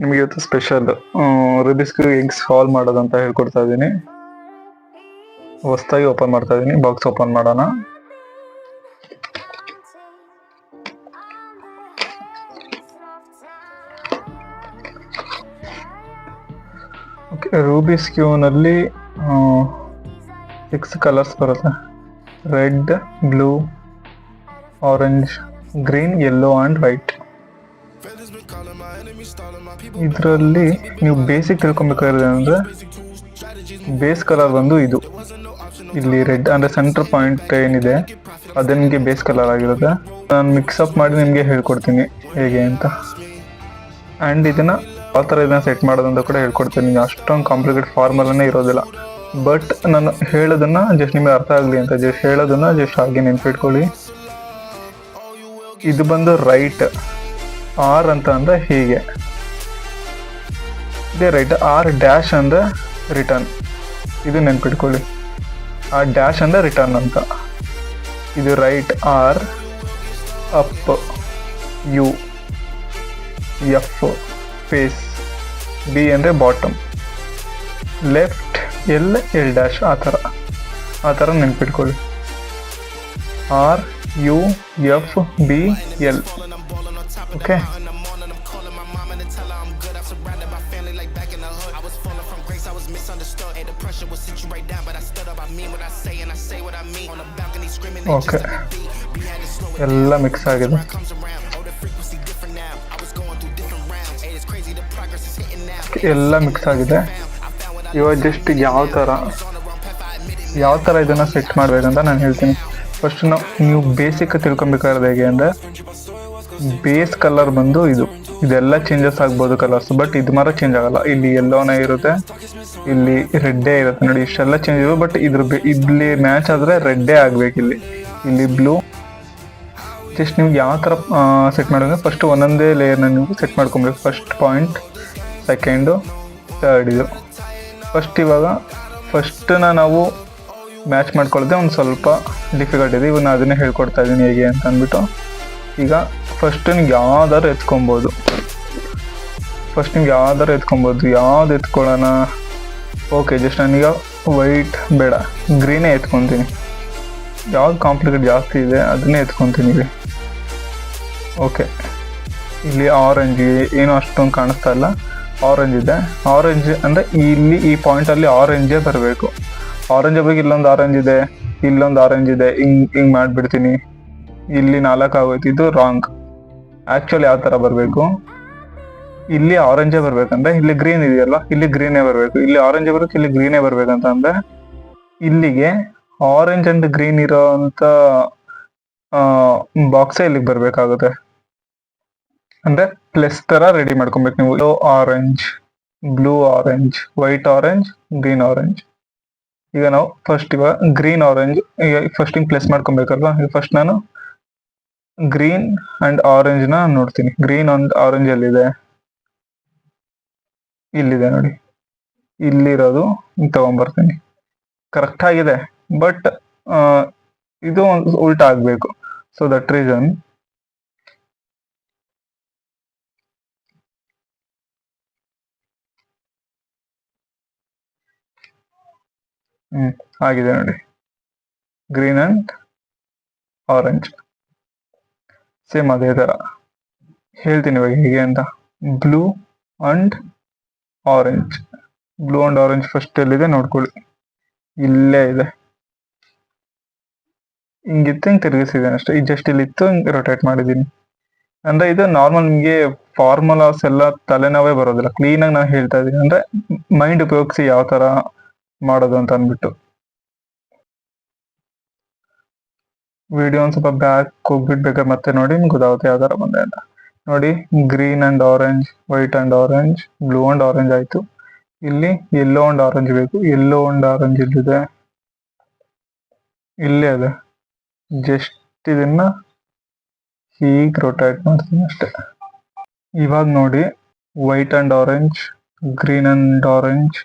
ನಿಮಗೆ ಇವತ್ತು special Rubik's egg solve ಮಾಡೋದಂತ ಹೇಳ್ಕೊಡ್ತಾ ಇದ್ದೀನಿ. ಹೊಸದಾಗಿ ಓಪನ್ ಮಾಡ್ತಾ ಇದ್ದೀನಿ. ಬಾಕ್ಸ್ ಓಪನ್ ಮಾಡೋಣ. ಓಕೆ, ರೂಬಿಕ್ಸ್ ಕ್ಯೂಬ್ನಲ್ಲಿ 6 ಕಲರ್ಸ್ ಬರುತ್ತೆ. Red, blue, orange, green, yellow and white. ಇದರಲ್ಲಿ ನೀವು ಬೇಸಿಕ್ ತಿಳ್ಕೊಬೇಕಾದ್ರೆ ಅಂದರೆ ಬೇಸ್ ಕಲರ್ ಬಂದು ಇದು. ಇಲ್ಲಿ ರೆಡ್ ಅಂದರೆ ಸೆಂಟರ್ ಪಾಯಿಂಟ್ ಏನಿದೆ ಅದೇ ನಿಮಗೆ ಬೇಸ್ ಕಲರ್ ಆಗಿರುತ್ತೆ. ನಾನು ಮಿಕ್ಸಪ್ ಮಾಡಿ ನಿಮಗೆ ಹೇಳ್ಕೊಡ್ತೀನಿ ಹೇಗೆ ಅಂತ. ಆ್ಯಂಡ್ ಇದನ್ನು ಯಾವ ಥರ ಇದನ್ನು ಸೆಟ್ ಮಾಡೋದಂತ ಕೂಡ ಹೇಳ್ಕೊಡ್ತೀನಿ. ಅಷ್ಟೊಂದು ಕಾಂಪ್ಲಿಕೇಟ್ ಫಾರ್ಮಲ್ಲೇ ಇರೋದಿಲ್ಲ. ಬಟ್ ನಾನು ಹೇಳೋದನ್ನು ಜಸ್ಟ್ ನಿಮಗೆ ಅರ್ಥ ಆಗಲಿ ಅಂತ ಹೇಳೋದನ್ನು ಜಸ್ಟ್ ಹಾಗೆ ನೆನ್ಪಿಟ್ಕೊಳ್ಳಿ. ಇದು ಬಂದು ರೈಟ್, ಆರ್ ಅಂತ ಅಂದರೆ ಹೀಗೆ ಇದೇ ರೈಟ್. ಆರ್ ಡ್ಯಾಶ್ ಅಂದರೆ ರಿಟರ್ನ್, ಇದು ನೆನ್ಪಿಟ್ಕೊಳ್ಳಿ. ಆ ಡ್ಯಾಶ್ ಅಂದರೆ ರಿಟರ್ನ್ ಅಂತ. ಇದು right R, up U, F face, B ಅಂದರೆ bottom, left L, L dash, ಆ ಥರ ನೆನ್ಪಿಟ್ಕೊಳ್ಳಿ. R U F B L. Okay, okay, ಎಲ್ಲ ಮಿಕ್ಸ್ ಆಗಿದೆ. ಎಲ್ಲ ಮಿಕ್ಸ್ ಆಗಿದೆ. ಇವಾಗ ಜಸ್ಟ್ ಯಾವ ಥರ ಇದನ್ನು ಸೆಟ್ ಮಾಡಬೇಕಂತ ನಾನು ಹೇಳ್ತೀನಿ. ಫಸ್ಟ್ ನೀವು ಬೇಸಿಕ್ ತಿಳ್ಕೊಬೇಕಾದ್ರೆ ಹೇಗೆ ಅಂದರೆ ಬೇಸ್ ಕಲರ್ ಬಂದು ಇದೆಲ್ಲ ಚೇಂಜಸ್ ಆಗ್ಬೋದು ಕಲರ್ಸ್, ಬಟ್ ಇದು ಮಾತ್ರ ಚೇಂಜ್ ಆಗಲ್ಲ. ಇಲ್ಲಿ ಯೆಲ್ಲೋನೇ ಇರುತ್ತೆ, ಇಲ್ಲಿ ರೆಡ್ಡೇ ಇರುತ್ತೆ ನೋಡಿ. ಇಷ್ಟೆಲ್ಲ ಚೇಂಜ್ ಇವೆ, ಬಟ್ ಇಲ್ಲಿ ಮ್ಯಾಚ್ ಆದರೆ ರೆಡ್ಡೇ ಆಗಬೇಕು. ಇಲ್ಲಿ ಬ್ಲೂ. ಜಸ್ಟ್ ನೀವು ಯಾವ ಥರ ಸೆಟ್ ಮಾಡೋದು, ಫಸ್ಟ್ ಒಂದೊಂದೇ ಲೇಯರ್ನ ನೀವು ಸೆಟ್ ಮಾಡ್ಕೊಬೇಕು. First point, second, third. ಇದು ಫಸ್ಟನ್ನ ನಾವು ಮ್ಯಾಚ್ ಮಾಡ್ಕೊಳ್ಳೋದೇ ಒಂದು ಸ್ವಲ್ಪ ಡಿಫಿಕಲ್ಟ್ ಇದೆ. ಇವಾಗ ನಾನು ಅದನ್ನೇ ಹೇಳ್ಕೊಡ್ತಾ ಇದ್ದೀನಿ ಹೇಗೆ ಅಂತ ಅಂದ್ಬಿಟ್ಟು. ಈಗ ಫಸ್ಟ್ ನಿಮ್ಗೆ ಯಾವ್ದಾದ್ರು ಎತ್ಕೊಬೋದು. ಯಾವ್ದು ಎತ್ಕೊಳ್ಳೋಣ? ಓಕೆ, ಜಸ್ಟ್ ನಾನೀಗ ವೈಟ್ ಬೇಡ, ಗ್ರೀನೇ ಎತ್ಕೊತೀನಿ. ಯಾವ್ದು ಕಾಂಪ್ಲಿಕೇಟ್ ಜಾಸ್ತಿ ಇದೆ ಅದನ್ನೇ ಎತ್ಕೊತೀನಿ ಇಲ್ಲಿ. ಓಕೆ, ಇಲ್ಲಿ ಆರೆಂಜ್ ಏನೂ ಅಷ್ಟೊಂದು ಕಾಣಿಸ್ತಾ ಇಲ್ಲ. ಆರೆಂಜ್ ಇದೆ. ಆರೆಂಜ್ ಅಂದರೆ ಇಲ್ಲಿ ಈ ಪಾಯಿಂಟಲ್ಲಿ ಆರೆಂಜೇ ಬರಬೇಕು. ಇಲ್ಲೊಂದು ಆರೆಂಜ್ ಇದೆ, ಹಿಂಗೆ ಮಾಡಿಬಿಡ್ತೀನಿ. ಇಲ್ಲಿ 4 ಆಗೋಯ್ತು. ಇದು ರಾಂಗ್. ಆ್ಯಕ್ಚುಲಿ ಯಾವ ಥರ ಬರಬೇಕು, ಇಲ್ಲಿ ಆರೆಂಜೇ ಬರಬೇಕಂದ್ರೆ ಇಲ್ಲಿ ಗ್ರೀನ್ ಇದೆಯಲ್ಲ, ಇಲ್ಲಿ ಗ್ರೀನೇ ಬರಬೇಕು. ಇಲ್ಲಿ ಆರೆಂಜೇ ಬರಬೇಕು, ಇಲ್ಲಿ ಗ್ರೀನೇ ಬರಬೇಕಂತ ಅಂದರೆ ಇಲ್ಲಿಗೆ ಆರೆಂಜ್ ಆ್ಯಂಡ್ ಗ್ರೀನ್ ಇರೋ ಅಂಥ ಬಾಕ್ಸೇ ಇಲ್ಲಿಗೆ ಬರಬೇಕಾಗುತ್ತೆ. ಅಂದರೆ ಪ್ಲಸ್ ಥರ ರೆಡಿ ಮಾಡ್ಕೊಬೇಕು ನೀವು. Yellow orange, blue orange, white orange, green orange. ಈಗ ನಾವು ಇವಾಗ ಗ್ರೀನ್ ಆರೆಂಜ್ ಫಸ್ಟ್ ಹಿಂಗೆ ಪ್ಲಸ್ ಮಾಡ್ಕೊಬೇಕಲ್ವಾ. ಈಗ ಫಸ್ಟ್ ನಾನು ಗ್ರೀನ್ ಆ್ಯಂಡ್ ಆರೆಂಜ್ನ ನೋಡ್ತೀನಿ. ಗ್ರೀನ್ ಆ್ಯಂಡ್ ಆರೆಂಜ್ ಎಲ್ಲಿದೆ? ಇಲ್ಲಿದೆ ನೋಡಿ. ಇಲ್ಲಿರೋದು ತಗೊಂಬರ್ತೀನಿ. ಕರೆಕ್ಟ್ ಆಗಿದೆ, ಬಟ್ ಇದು ಒಂದು ಉಲ್ಟಾ ಆಗಬೇಕು. ಸೊ ದಟ್ ರೀಸನ್ ಆಗಿದೆ ನೋಡಿ. ಗ್ರೀನ್ ಆ್ಯಂಡ್ ಆರೆಂಜ್ ಸೇಮ್ ಅದೇ ಥರ ಹೇಳ್ತೀನಿ ಇವಾಗ ಹೇಗೆ ಅಂತ. ಬ್ಲೂ ಆ್ಯಂಡ್ ಆರೆಂಜ್ ಫಸ್ಟ್ ಎಲ್ಲಿದೆ ನೋಡ್ಕೊಳ್ಳಿ. ಇಲ್ಲೇ ಇದೆ. ಹಿಂಗಿತ್ತು, ಹಿಂಗೆ ತಿರುಗಿಸಿದ್ದೇನೆ ಅಷ್ಟೇ. ಈಗ ಜಸ್ಟ್ ಇಲ್ಲಿತ್ತು, ಹಿಂಗೆ ರೊಟೇಟ್ ಮಾಡಿದ್ದೀನಿ. ಅಂದರೆ ಇದು ನಾರ್ಮಲ್ ನಿಮಗೆ ಫಾರ್ಮುಲಾಸ್ ಎಲ್ಲ ತಲೆನೋವೇ ಬರೋದಿಲ್ಲ. ಕ್ಲೀನಾಗಿ ನಾನು ಹೇಳ್ತಾ ಇದ್ದೀನಿ, ಅಂದರೆ ಮೈಂಡ್ ಉಪಯೋಗಿಸಿ ಯಾವ ಥರ ಮಾಡೋದು ಅಂತ ಅಂದ್ಬಿಟ್ಟು. ವಿಡಿಯೋ ಒಂದು ಸ್ವಲ್ಪ ಬ್ಯಾಕ್ ಹೋಗ್ಬಿಟ್ಟು ಮತ್ತೆ ನೋಡಿ, ನಿಮ್ಗೆ ಗೊತ್ತಾಗುತ್ತೆ ಯಾವ ಥರ ಬಂದೆ ಅಂತ. ನೋಡಿ, green and orange, white and orange, blue and orange ಆಯಿತು. ಇಲ್ಲಿ ಯೆಲ್ಲೋ ಆ್ಯಂಡ್ ಆರೆಂಜ್ ಬೇಕು. ಯೆಲ್ಲೋ ಆ್ಯಂಡ್ ಆರೆಂಜ್ ಇಲ್ಲಿದೆ, ಇಲ್ಲೇ ಇದೆ. ಜಸ್ಟ್ ಇದನ್ನು ಹೀಗೆ ರೊಟೇಟ್ ಮಾಡ್ತೀನಿ ಅಷ್ಟೇ. ಇವಾಗ ನೋಡಿ, white and orange, green and orange,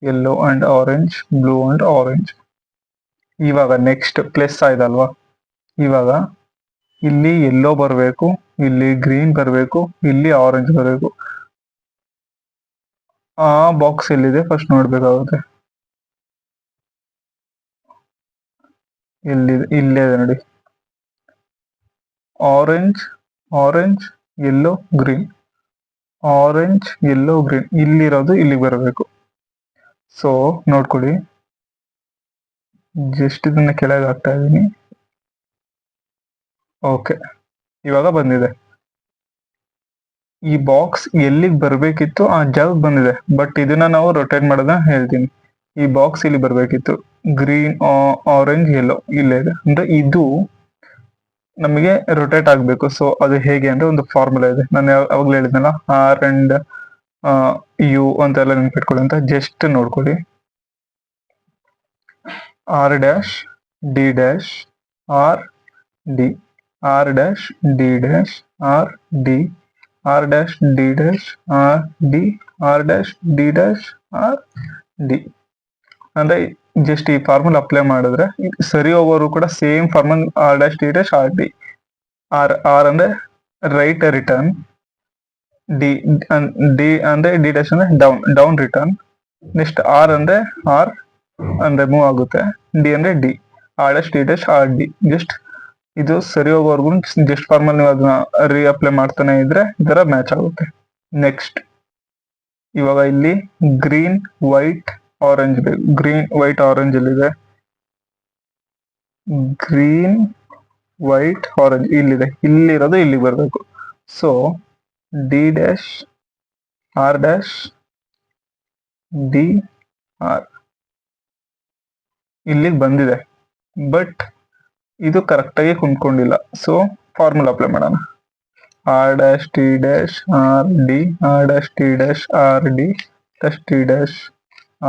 yellow and orange, blue and orange. ಇವಾಗ ನೆಕ್ಸ್ಟ್ ಪ್ಲಸ್ ಆಯ್ತಲ್ವಾ. ಇವಾಗ ಇಲ್ಲಿ ಯೆಲ್ಲೋ ಬರಬೇಕು, ಇಲ್ಲಿ ಗ್ರೀನ್ ಬರಬೇಕು, ಇಲ್ಲಿ ಆರೆಂಜ್ ಬರಬೇಕು. ಆ ಬಾಕ್ಸ್ ಎಲ್ಲಿದೆ ಫಸ್ಟ್ ನೋಡ್ಬೇಕಾಗುತ್ತೆ. ಎಲ್ಲಿದೆ? ಇಲ್ಲೇ ಇದೆ ನೋಡಿ. Orange, orange, yellow, green. Orange, yellow, green ಇಲ್ಲಿರೋದು ಇಲ್ಲಿಗೆ ಬರಬೇಕು. ಸೊ ನೋಡ್ಕೊಳ್ಳಿ, ಜಸ್ಟ್ ಇದನ್ನ ಕೆಳಗೆ ಹಾಕ್ತಾ ಇದ್ದೀನಿ. ಓಕೆ, ಇವಾಗ ಬಂದಿದೆ. ಈ ಬಾಕ್ಸ್ ಎಲ್ಲಿಗೆ ಬರ್ಬೇಕಿತ್ತು ಆ ಜಾಗಕ್ಕೆ ಬಂದಿದೆ, ಬಟ್ ಇದನ್ನ ನಾವು ರೊಟೇಟ್ ಮಾಡೋದನ್ನ ಹೇಳ್ತೀನಿ. ಈ ಬಾಕ್ಸ್ ಇಲ್ಲಿ ಬರ್ಬೇಕಿತ್ತು, ಗ್ರೀನ್, ಆರೆಂಜ್, ಯೆಲ್ಲೋ ಇಲ್ಲೇ ಇದೆ. ಅಂದ್ರೆ ಇದು ನಮಗೆ ರೊಟೇಟ್ ಆಗಬೇಕು. ಸೊ ಅದು ಹೇಗೆ ಅಂದ್ರೆ ಒಂದು ಫಾರ್ಮುಲಾ ಇದೆ, ನಾನು ಅವಾಗಲೇ ಹೇಳಿದ್ನಲ್ಲ, ಆರ್ ಅಂಡ್ ಯು ಅಂತೆಲ್ಲ ನೆನ್ಪಿಟ್ಕೊಳ್ಳಿ ಅಂತ. ಜಸ್ಟ್ ನೋಡ್ಕೊಳ್ಳಿ, R dash D dash R D, R dash D dash R D, R dash D dash R D, R dash D dash R D. ಅಂದ್ರೆ ಜಸ್ಟ್ ಈ ಫಾರ್ಮುಲಾ ಅಪ್ಲೈ ಮಾಡಿದ್ರೆ ಸರಿ ಹೋಗೋರು ಕೂಡ same formula, R dash D dash R D. R R ಅಂದ್ರೆ right return, D D ಅಂದ್ರೆ D dash ಅಂದ್ರೆ down, down return. Next R ಅಂದ್ರೆ ಆರ್ ಅಂದ್ರೆ ಮೂವ್ ಆಗುತ್ತೆ, ಡಿ ಅಂದ್ರೆ D, R dash D dash R D. Just ಇದು ಸರಿ ಹೋಗೋವರೆಗೂ ಜಸ್ಟ್ ಫಾರ್ಮಲ್ ನೀವು ಅದನ್ನ ರೀಅಪ್ಲೈ ಮಾಡ್ತಾನೆ ಇದ್ರೆ ಇದರ ಮ್ಯಾಚ್ ಆಗುತ್ತೆ. ನೆಕ್ಸ್ಟ್ ಇವಾಗ ಇಲ್ಲಿ ಗ್ರೀನ್, ವೈಟ್, ಆರೆಂಜ್ ಬೇಕು. ಗ್ರೀನ್, ವೈಟ್, ಆರೆಂಜ್ ಎಲ್ಲಿದೆ? ಗ್ರೀನ್, ವೈಟ್, ಆರೆಂಜ್ ಇಲ್ಲಿದೆ. ಇಲ್ಲಿರೋದು ಇಲ್ಲಿಗೆ ಬರಬೇಕು. So D dash R dash D R ಇಲ್ಲಿಗೆ ಬಂದಿದೆ, ಬಟ್ ಇದು ಕರೆಕ್ಟಾಗಿ ಕುಂತ್ಕೊಂಡಿಲ್ಲ. ಸೊ ಫಾರ್ಮುಲಾ ಅಪ್ಲೈ ಮಾಡೋಣ. R dash T dash R D, R dash T dash R D, dash T dash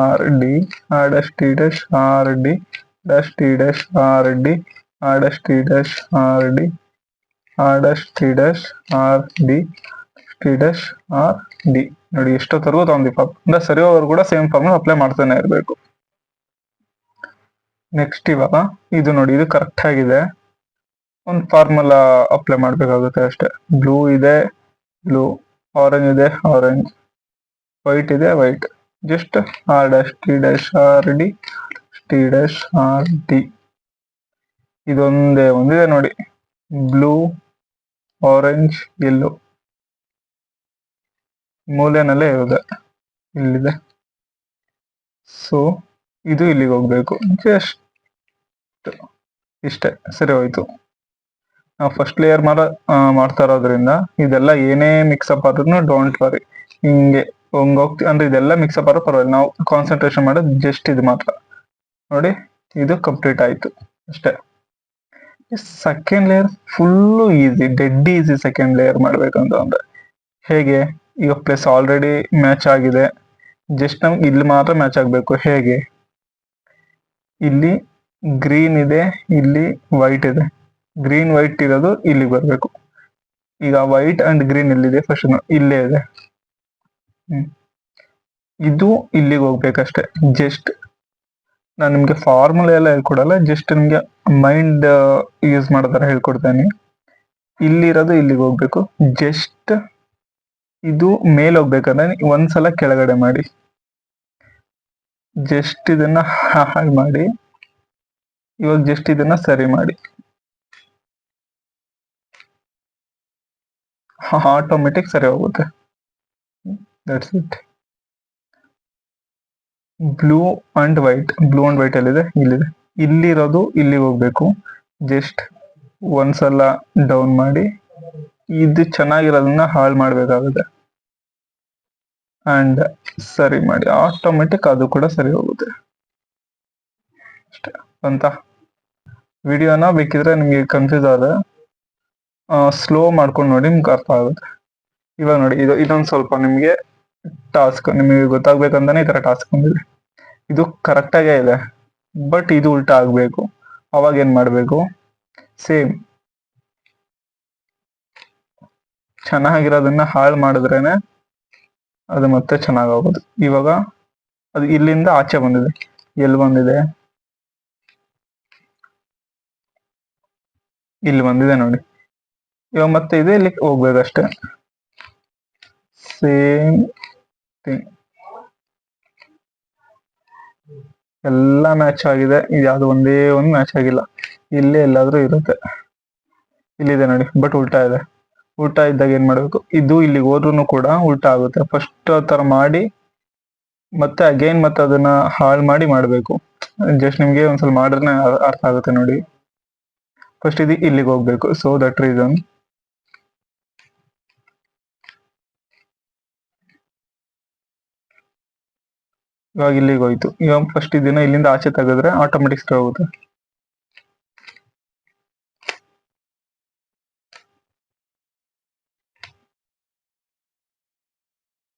R D, R dash T dash R D, dash T dash R D, R dash T dash R D, R dash T dash R D, T dash R D. ನೋಡಿ ಎಷ್ಟೊತ್ತರೆಗೂ ತಗೊಂಡಿಪ್ಪ ಅಂದ್ರೆ ಸರಿ ಹೋಗೋರು ಕೂಡ same formula apply ಮಾಡ್ತಾನೆ ಇರಬೇಕು. Next ಇವಾಗ ಇದು ನೋಡಿ, ಇದು ಕರೆಕ್ಟ್ ಆಗಿದೆ. ಒಂದು ಫಾರ್ಮುಲಾ ಅಪ್ಲೈ ಮಾಡಬೇಕಾಗುತ್ತೆ ಅಷ್ಟೇ. ಬ್ಲೂ ಇದೆ ಬ್ಲೂ, ಆರೆಂಜ್ ಇದೆ ಆರೆಂಜ್, ವೈಟ್ ಇದೆ white. Just R dash T dash R D, T dash R D. ಇದೊಂದೇ ಒಂದಿದೆ ನೋಡಿ, ಬ್ಲೂ, ಆರೆಂಜ್, ಯೆಲ್ಲೋ ಮೂಲೆನಲ್ಲೇ ಇರುತ್ತೆ, ಇಲ್ಲಿದೆ. ಸೊ ಇದು ಇಲ್ಲಿಗೆ ಹೋಗ್ಬೇಕು. ಜಸ್ಟ್ ಇಷ್ಟೇ, ಸರಿ ಹೋಯ್ತು. ನಾವು ಫಸ್ಟ್ ಲೇಯರ್ ಮಾಡ್ತಾ ಇರೋದ್ರಿಂದ ಇದೆಲ್ಲ ಏನೇ ಮಿಕ್ಸಪ್ ಆದ್ರೂ ಡೋಂಟ್ ವರಿ, ಹಿಂಗೆ ಹೋಗ್ತಿ ಅಂದ್ರೆ ಇದೆಲ್ಲ ಮಿಕ್ಸಪ್ ಆದ್ರೂ ಪರವಾಗಿಲ್ಲ. ನಾವು ಕಾನ್ಸಂಟ್ರೇಷನ್ ಮಾಡೋದು ಜಸ್ಟ್ ಇದು ಮಾತ್ರ. ನೋಡಿ ಇದು ಕಂಪ್ಲೀಟ್ ಆಯ್ತು ಅಷ್ಟೇ. Second layer full easy, dead easy second layer ಮಾಡ್ಬೇಕಂತ ಅಂದ್ರೆ. ಹೇಗೆ? ಈಗ ಪ್ಲಸ್ ಆಲ್ರೆಡಿ ಮ್ಯಾಚ್ ಆಗಿದೆ, ಜಸ್ಟ್ ನಮ್ಗೆ ಇಲ್ಲಿ ಮಾತ್ರ ಮ್ಯಾಚ್ ಆಗಬೇಕು. ಹೇಗೆ? ಇಲ್ಲಿ ಗ್ರೀನ್ ಇದೆ, ಇಲ್ಲಿ ವೈಟ್ ಇದೆ, ಗ್ರೀನ್ ವೈಟ್ ಇರೋದು ಇಲ್ಲಿಗೆ ಬರಬೇಕು. ಈಗ ವೈಟ್ ಅಂಡ್ ಗ್ರೀನ್ ಎಲ್ಲಿದೆ? ಫಸ್ಟ್ ಇಲ್ಲೇ ಇದೆ. ಇದು ಇಲ್ಲಿಗೆ ಹೋಗ್ಬೇಕಷ್ಟೆ. ಜಸ್ಟ್ ನಾನು ನಿಮ್ಗೆ ಫಾರ್ಮುಲಾ ಎಲ್ಲ ಹೇಳ್ಕೊಡಲ್ಲ, ಜಸ್ಟ್ ನಿಮ್ಗೆ ಮೈಂಡ್ ಯೂಸ್ ಮಾಡೋ ಥರ ಹೇಳ್ಕೊಡ್ತೇನೆ. ಇಲ್ಲಿರೋದು ಇಲ್ಲಿಗೆ ಹೋಗ್ಬೇಕು. ಜಸ್ಟ್ ಇದು ಮೇಲೆ ಹೋಗ್ಬೇಕಂದ್ರೆ ಒಂದ್ಸಲ ಕೆಳಗಡೆ ಮಾಡಿ, ಜಸ್ಟ್ ಇದನ್ನ ಹಾಳು ಮಾಡಿ, ಇವಾಗ ಜಸ್ಟ್ ಇದನ್ನ ಸರಿ ಮಾಡಿ, ಆಟೋಮೆಟಿಕ್ ಸರಿ ಹೋಗುತ್ತೆ. That's it. Blue and white, blue and white ಎಲ್ಲಿದೆ? ಇಲ್ಲಿದೆ. ಇಲ್ಲಿರೋದು ಇಲ್ಲಿಗೆ ಹೋಗ್ಬೇಕು. ಜಸ್ಟ್ ಒಂದ್ಸಲ ಡೌನ್ ಮಾಡಿ, ಇದು ಚೆನ್ನಾಗಿರೋದನ್ನ ಹಾಳು ಮಾಡ್ಬೇಕಾಗುತ್ತೆ ಅಂಡ್ ಸರಿ ಮಾಡಿ, ಆಟೋಮೆಟಿಕ್ ಅದು ಕೂಡ ಸರಿ ಹೋಗುತ್ತೆ ಅಷ್ಟೇ ಅಂತ. ವಿಡಿಯೋನ ಬೇಕಿದ್ರೆ ನಿಮಗೆ ಕನ್ಫ್ಯೂಸ್ ಆದ ಸ್ಲೋ ಮಾಡ್ಕೊಂಡು ನೋಡಿ, ನಿಮ್ಗೆ ಅರ್ಥ ಆಗುತ್ತೆ. ಇವಾಗ ನೋಡಿ, ಇದೊಂದು ಸ್ವಲ್ಪ ನಿಮಗೆ ಟಾಸ್ಕ್, ನಿಮಗೆ ಗೊತ್ತಾಗ್ಬೇಕಂತಾನೆ ಈ ತರ ಟಾಸ್ಕ್ ಬಂದಿದೆ. ಇದು ಕರೆಕ್ಟಾಗೇ ಇದೆ, ಬಟ್ ಇದು ಉಲ್ಟಾ ಆಗ್ಬೇಕು. ಅವಾಗ ಏನ್ ಮಾಡ್ಬೇಕು? ಸೇಮ್ ಚೆನ್ನಾಗಿರೋದನ್ನ ಹಾಳು ಮಾಡಿದ್ರೇನೆ ಅದು ಮತ್ತೆ ಚೆನ್ನಾಗೋಗೋದು. ಇವಾಗ ಅದು ಇಲ್ಲಿಂದ ಆಚೆ ಬಂದಿದೆ, ಎಲ್ಲಿ ಬಂದಿದೆ? ಇಲ್ಲಿ ಬಂದಿದೆ ನೋಡಿ. ಇವಾಗ ಮತ್ತೆ ಇದು ಇಲ್ಲಿ ಹೋಗ್ಬೇಕಷ್ಟೆ, ಸೇಮ್ ಥಿಂಗ್. ಎಲ್ಲ ಮ್ಯಾಚ್ ಆಗಿದೆ, ಇದು ಯಾವ್ದು ಒಂದೇ ಒಂದು ಮ್ಯಾಚ್ ಆಗಿಲ್ಲ. ಇಲ್ಲೇ ಎಲ್ಲಾದ್ರೂ ಇರುತ್ತೆ, ಇಲ್ಲಿದೆ ನೋಡಿ, ಬಟ್ ಉಲ್ಟಾ ಇದೆ. ಉಲ್ಟಾ ಇದ್ದಾಗ ಏನ್ ಮಾಡ್ಬೇಕು, ಇದು ಇಲ್ಲಿಗೆ ಹೋದ್ರೂ ಕೂಡ ಉಲ್ಟಾ ಆಗುತ್ತೆ. ಫಸ್ಟ್ ಆ ತರ ಮಾಡಿ ಮತ್ತೆ ಅಗೈನ್ ಮತ್ತೆ ಅದನ್ನ ಹಾಳು ಮಾಡಿ ಮಾಡ್ಬೇಕು. ಜಸ್ಟ್ ನಿಮ್ಗೆ ಒಂದ್ಸಲ ಮಾಡಿದ್ರೆ ಅರ್ಥ ಆಗುತ್ತೆ ನೋಡಿ. ಫಸ್ಟ್ ಇದು ಇಲ್ಲಿಗೆ ಹೋಗ್ಬೇಕು, ಸೊ ದಟ್ ರೀಸನ್. ಇವಾಗ ಇಲ್ಲಿಗೆ ಹೋಯ್ತು. ಇವಾಗ ಫಸ್ಟ್ ಇದನ್ನ ಇಲ್ಲಿಂದ ಆಚೆ ತೆಗೆದ್ರೆ ಆಟೋಮೆಟಿಕ್ ಸ್ಟೇ ಹೋಗುತ್ತೆ.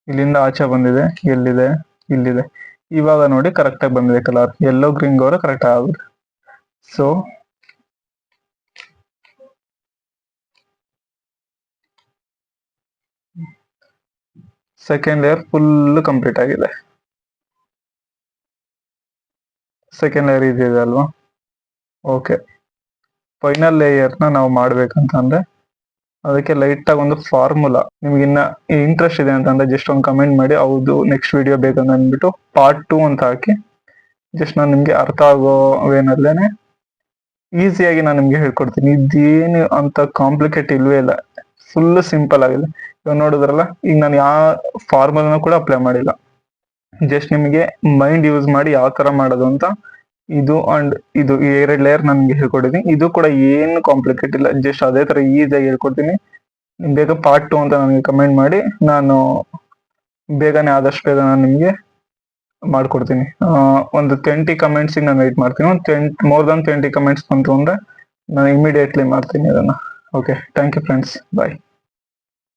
ಇಲ್ಲಿಂದ ಆಚೆ ಬಂದಿದೆ, ಎಲ್ಲಿದೆ, ಇಲ್ಲಿದೆ. ಇವಾಗ ನೋಡಿ ಕರೆಕ್ಟ್ ಆಗಿ ಬಂದಿದೆ ಕಲರ್, ಯೆಲ್ಲೋ ಗ್ರೀನ್ ಗೌರ ಕರೆಕ್ಟ್ ಆಗುತ್ತೆ. So second layer full complete ಆಗಿದೆ. ಸೆಕೆಂಡ್ ಲೇಯರ್ ಇದೆ ಅಲ್ವಾ? ಓಕೆ, ಫೈನಲ್ ಲೇಯರ್ನ ನಾವು ಮಾಡ್ಬೇಕಂತಂದ್ರೆ ಅದಕ್ಕೆ ಲೈಟ್ ಆಗಿ ಒಂದು ಫಾರ್ಮುಲಾ, ನಿಮ್ಗೆ ಇನ್ನ ಇಂಟ್ರೆಸ್ಟ್ ಇದೆ ಅಂತಂದ್ರೆ ಜಸ್ಟ್ ಒಂದು ಕಮೆಂಟ್ ಮಾಡಿ, ಹೌದು ನೆಕ್ಸ್ಟ್ ವಿಡಿಯೋ ಬೇಕಂತ ಅಂದ್ಬಿಟ್ಟು ಪಾರ್ಟ್ 2 ಅಂತ ಹಾಕಿ. ಜಸ್ಟ್ ನಾನು ನಿಮ್ಗೆ ಅರ್ಥ ಆಗೋ ವೇನಲ್ಲೇನೆ ಈಸಿಯಾಗಿ ನಾನು ನಿಮ್ಗೆ ಹೇಳ್ಕೊಡ್ತೀನಿ. ಇದೇನು ಅಂತ ಕಾಂಪ್ಲಿಕೇಟ್ ಇಲ್ವೇ ಇಲ್ಲ, ಫುಲ್ ಸಿಂಪಲ್ ಆಗಿದೆ. ಇವಾಗ ನೋಡಿದ್ರಲ್ಲ, ಈಗ ನಾನು ಯಾವ ಫಾರ್ಮುಲಾನು ಕೂಡ ಅಪ್ಲೈ ಮಾಡಿಲ್ಲ, ಜಸ್ಟ್ ನಿಮಗೆ ಮೈಂಡ್ ಯೂಸ್ ಮಾಡಿ ಯಾವ ತರ ಮಾಡೋದು ಅಂತ ಇದು ಅಂಡ್ ಇದು ಈ 2 ಲೇಯರ್ ನನ್ಗೆ ಹೇಳ್ಕೊಟ್ಟಿದ್ದೀನಿ. ಇದು ಕೂಡ ಏನು ಕಾಂಪ್ಲಿಕೇಟ್ ಇಲ್ಲ, ಜಸ್ಟ್ ಅದೇ ತರ ಈಸಿಯಾಗಿ ಹೇಳ್ಕೊಡ್ತೀನಿ. ಬೇಗ ಪಾರ್ಟ್ 2 ಅಂತ ನನಗೆ ಕಮೆಂಟ್ ಮಾಡಿ, ನಾನು ಬೇಗನೆ ಆದಷ್ಟು ಬೇಗ ನಾನು ನಿಮಗೆ ಮಾಡ್ಕೊಡ್ತೀನಿ. ಒಂದು 20 ಕಮೆಂಟ್ಸಿಗೆ ನಾನು ವೆಯ್ಟ್ ಮಾಡ್ತೀನಿ. ಒಂದು ಮೋರ್ ದನ್ 20 ಕಮೆಂಟ್ಸ್ ಬಂತು ಅಂದ್ರೆ ನಾನು ಇಮಿಡಿಯೇಟ್ಲಿ ಮಾಡ್ತೀನಿ ಅದನ್ನ. Okay, thank you friends, bye.